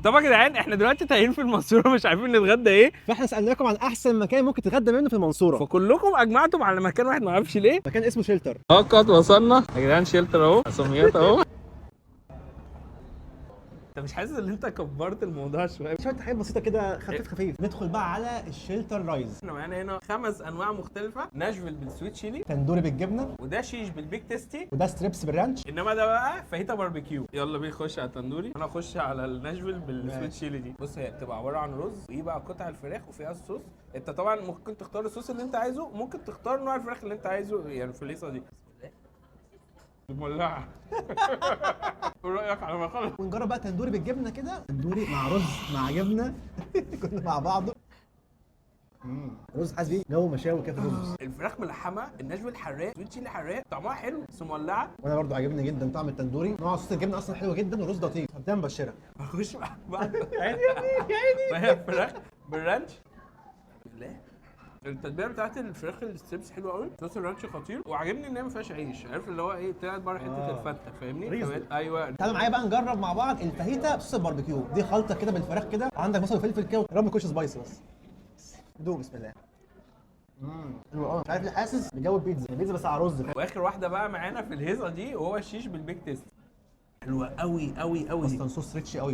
طب يا جدعان احنا دلوقتي تايهين في المنصوره مش عارفين نتغدى ايه، فاحنا سالناكم عن احسن مكان ممكن تتغدى منه في المنصوره، فكلكم اجمعتم على مكان واحد ما اعرفش ليه. مكان اسمه شيلتر. قد وصلنا يا جدعان، شيلتر اهو، اساميات اهو. انت مش حاسس ان انت كبرت الموضوع شويه؟ شويه حاجات بسيطه كده، خفيف خفيف. ندخل بقى على الشيلتر رايز. احنا معانا هنا 5 انواع مختلفه، ناشفيل بالسويت تشيلي، تندوري بالجبنه، وده شيش بالبيك تيستي، وده ستريبس بالرانش. انما ده بقى فاهيتا باربيكيو. يلا بينا نخش على التندوري، انا اخش على الناشفيل بالسويت تشيلي دي. بص هي بتبقى عباره عن رز وايه بقى قطع الفراخ وفيها الصوص. انت طبعا ممكن تختار الصوص اللي انت عايزه، ممكن تختار نوع الفراخ اللي انت عايزه يعني في الليسه دي. مولعه. ايه رايك على ما خلص؟ ونجرب بقى تندوري بالجبنه كده، تندوري مع رز مع جبنه كله مع بعضه. رز حاسس بيه جو مشاوي كده في رز. الفراخ ملحمه، الناشفيل حراق، سويت تشيلي حراق، طعمها حلو بس مولعه. وانا برضو عاجبني جدا طعم التندوري، نوع صوص الجبنه اصلا حلو جدا والرز لطيف، هبدا مبشره. هخش بعد عيني يا ابني يا عيني. ما هي الفراخ بالرانش. بالله التتبيله بتاعت الفراخ الستريبس حلوه قوي، صوص الرانش خطير، وعاجبني ان هي ما فيهاش عيش، عارف اللي هو ايه، طلعت بره حته الفته، فاهمني؟ ريزو. ايوه. تعالوا معايا بقى نجرب مع بعض الفاهيتا بصوص الباربيكيو. دي خلطه كده بالفراخ كده، عندك مثلا فلفل كده، رب كوش سبايسي بس. دوق بسم الله. حلو قوي. مش عارف ليه حاسس بجو البيتزا، البيتزا بس على رز. واخر واحده بقى معانا في الهيصه دي وهو الشيش بالبيك تيست. حلوه قوي قوي قوي دي. اصلا صوص ريتش قوي.